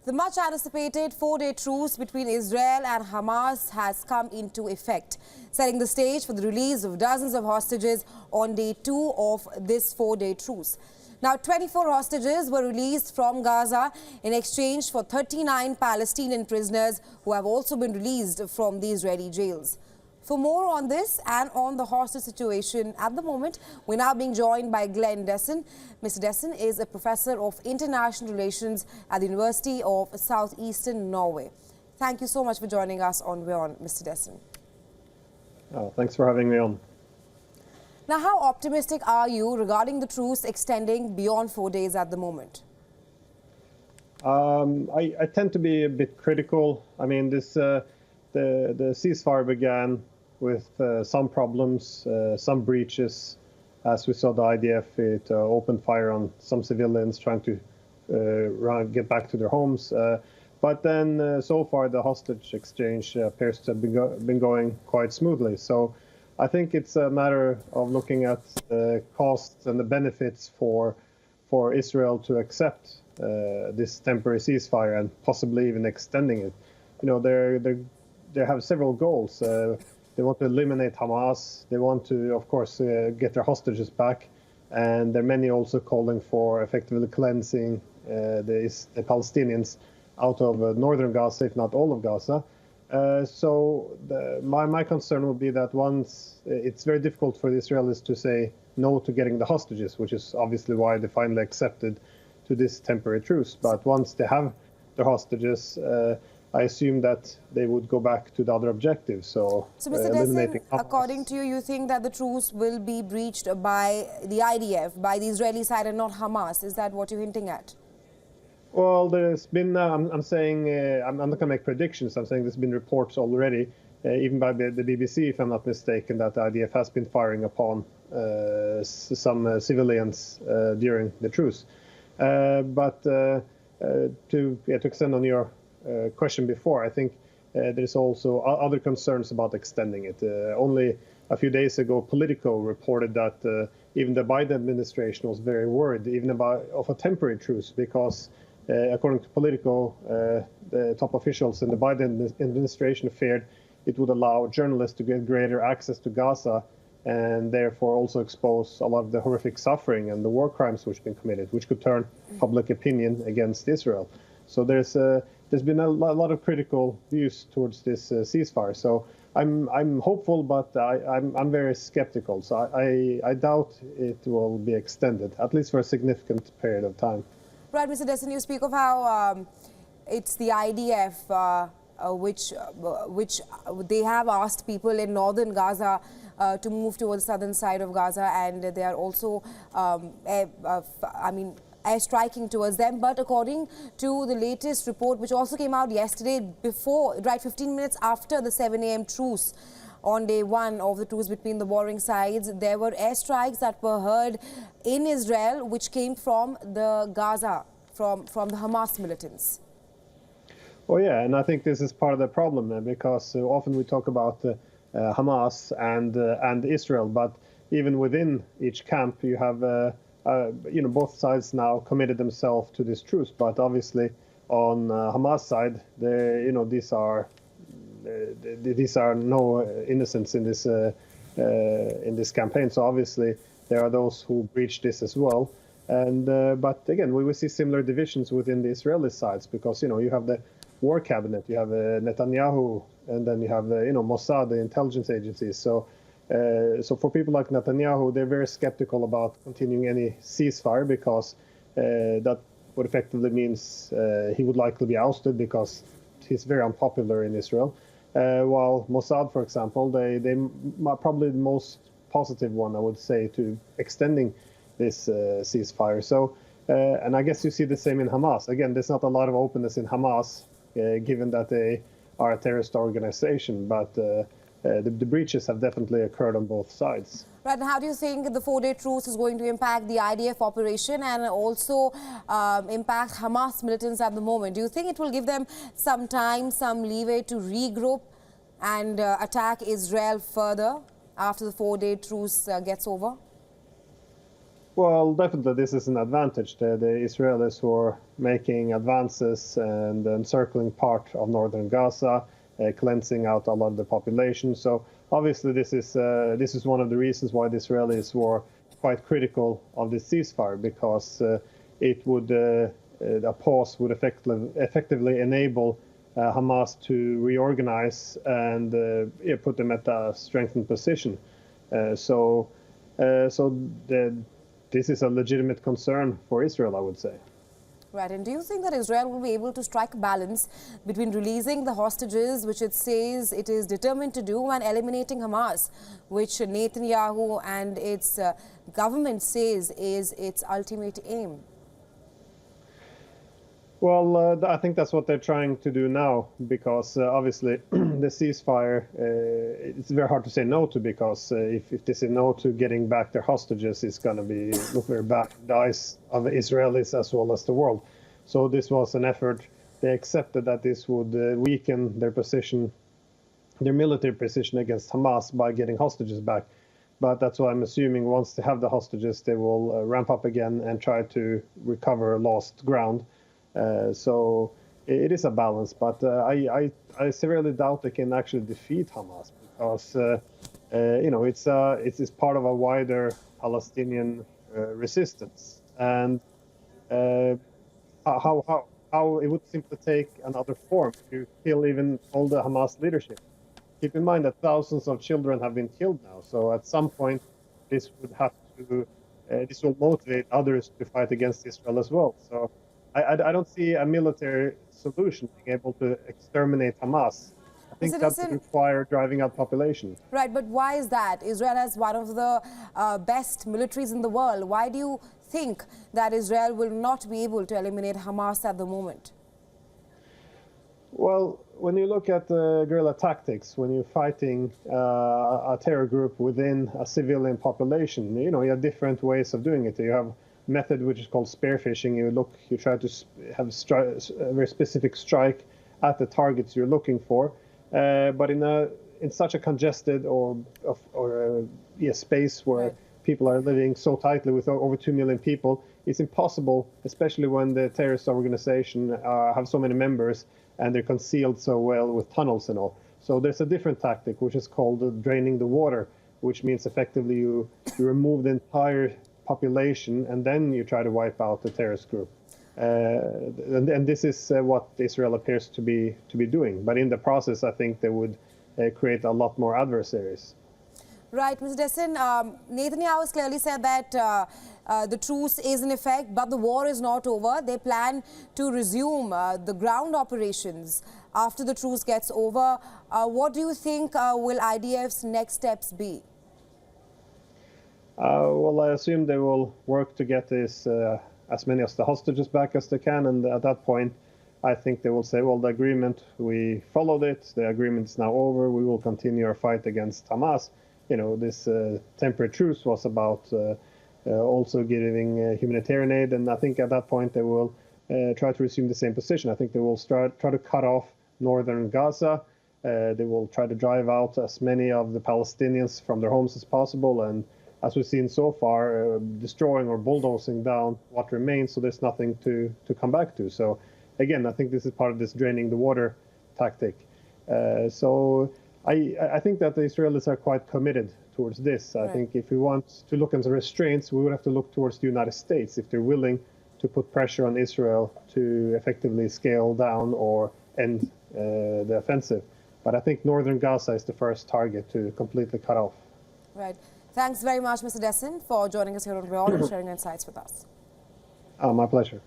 The much-anticipated four-day truce between Israel and Hamas has come into effect, setting the stage for the release of dozens of hostages on day 2 of this four-day truce. Now, 24 hostages were released from Gaza in exchange for 39 Palestinian prisoners who have also been released from the Israeli jails. For more on this and on the hostage situation at the moment, we're now being joined by Glenn Dessen. Mr. Dessen is a professor of international relations at the University of Southeastern Norway. Thank you so much for joining us on WION, Mr. Dessen. Oh, thanks for having me on. Now, how optimistic are you regarding the truce extending beyond 4 days at the moment? I tend to be a bit critical. I mean, the ceasefire began with some problems, some breaches. As we saw, the IDF, it opened fire on some civilians trying to get back to their homes. But then so far, the hostage exchange appears to have been going quite smoothly. So I think it's a matter of looking at the costs and the benefits for Israel to accept this temporary ceasefire and possibly even extending it. You know, they have several goals. They want to eliminate Hamas. They want to, of course, get their hostages back. And there are many also calling for effectively cleansing the Palestinians out of northern Gaza, if not all of Gaza. So my concern would be that once it's very difficult for the Israelis to say no to getting the hostages, which is obviously why they finally accepted to this temporary truce. But once they have the hostages, I assume that they would go back to the other objectives. So Mr. Dessen, according to you, you think that the truce will be breached by the IDF, by the Israeli side, and not Hamas? Is that what you're hinting at? Well, there's been, I'm saying, I'm not going to make predictions. I'm saying there's been reports already, even by the BBC, if I'm not mistaken, that the IDF has been firing upon some civilians during the truce. But to extend on your question before, I think there's also other concerns about extending it. Only a few days ago, Politico reported that even the Biden administration was very worried, even of a temporary truce, because according to Politico, the top officials in the Biden administration feared it would allow journalists to get greater access to Gaza and therefore also expose a lot of the horrific suffering and the war crimes which have been committed, which could turn public opinion against Israel. So there's been a lot of critical views towards this ceasefire. So I'm hopeful, but I'm very skeptical. So I doubt it will be extended, at least for a significant period of time. Right, Mr. Dessen, you speak of how it's the IDF which they have asked people in northern Gaza to move towards the southern side of Gaza, and they are also, airstriking towards them. But according to the latest report, which also came out yesterday, 15 minutes after the 7 a.m. truce, on day 1 of the truce between the warring sides, there were airstrikes that were heard in Israel, which came from the Gaza, from the Hamas militants. Well, yeah, and I think this is part of the problem, because often we talk about Hamas and Israel, but even within each camp, you have both sides now committed themselves to this truce. But obviously, on Hamas side, these are no innocents in this campaign. So obviously, there are those who breach this as well. And but again, we will see similar divisions within the Israeli sides, because you have the war cabinet, you have Netanyahu, and then you have the Mossad, the intelligence agencies. So for people like Netanyahu, they're very skeptical about continuing any ceasefire, because that would effectively means he would likely be ousted, because he's very unpopular in Israel. While Mossad, for example, they are probably the most positive one, I would say, to extending this ceasefire. So, and I guess you see the same in Hamas. Again, there's not a lot of openness in Hamas, given that they are a terrorist organization, but the breaches have definitely occurred on both sides. Right, and how do you think the four-day truce is going to impact the IDF operation and also impact Hamas militants at the moment? Do you think it will give them some time, some leeway to regroup and attack Israel further after the four-day truce gets over? Well, definitely this is an advantage. The Israelis were making advances and encircling part of northern Gaza, cleansing out a lot of the population. So obviously this is one of the reasons why the Israelis were quite critical of this ceasefire, because it would a pause would effectively enable Hamas to reorganize and put them at a strengthened position. This is a legitimate concern for Israel, I would say. Right. And do you think that Israel will be able to strike a balance between releasing the hostages, which it says it is determined to do, and eliminating Hamas, which Netanyahu and its government says is its ultimate aim? Well, I think that's what they're trying to do now, because obviously the ceasefire, it's very hard to say no to, because if they say no to getting back their hostages, it's going to be look very bad in the eyes of the Israelis as well as the world. So this was an effort. They accepted that this would weaken their position, their military position against Hamas by getting hostages back. But that's why I'm assuming once they have the hostages, they will ramp up again and try to recover lost ground. So it is a balance, but I severely doubt they can actually defeat Hamas, because it's part of a wider Palestinian resistance, and how it would simply take another form to kill even all the Hamas leadership. Keep in mind that thousands of children have been killed now, so at some point this would have to this will motivate others to fight against Israel as well. So I don't see a military solution being able to exterminate Hamas. I think that would require driving out population. Right, but why is that? Israel has one of the best militaries in the world. Why do you think that Israel will not be able to eliminate Hamas at the moment? Well, when you look at guerrilla tactics, when you're fighting a terror group within a civilian population, you have different ways of doing it. You have method which is called spearfishing. You try to have a very specific strike at the targets you're looking for, but in such a congested or space where people are living so tightly with over 2 million people, it's impossible, especially when the terrorist organization have so many members and they're concealed so well with tunnels and all. So there's a different tactic which is called draining the water, which means effectively you remove the entire population and then you try to wipe out the terrorist group. And this is what Israel appears to be doing. But in the process, I think they would create a lot more adversaries. Right, Mr. Dessin, Netanyahu has clearly said that the truce is in effect, but the war is not over. They plan to resume the ground operations after the truce gets over. What do you think will IDF's next steps be? Well, I assume they will work to get as many of the hostages back as they can. And at that point, I think they will say, well, the agreement, we followed it. The agreement is now over. We will continue our fight against Hamas. This temporary truce was about also giving humanitarian aid. And I think at that point, they will try to resume the same position. I think they will try to cut off northern Gaza. They will try to drive out as many of the Palestinians from their homes as possible. And as we've seen so far, destroying or bulldozing down what remains, so there's nothing to come back to. So again, I think this is part of this draining the water tactic. So I think that the Israelis are quite committed towards this. I think if we want to look at the restraints, we would have to look towards the United States, if they're willing to put pressure on Israel to effectively scale down or end the offensive. But I think northern Gaza is the first target to completely cut off. Right. Thanks very much, Mr. Dessin, for joining us here on WION and sharing insights with us. My pleasure.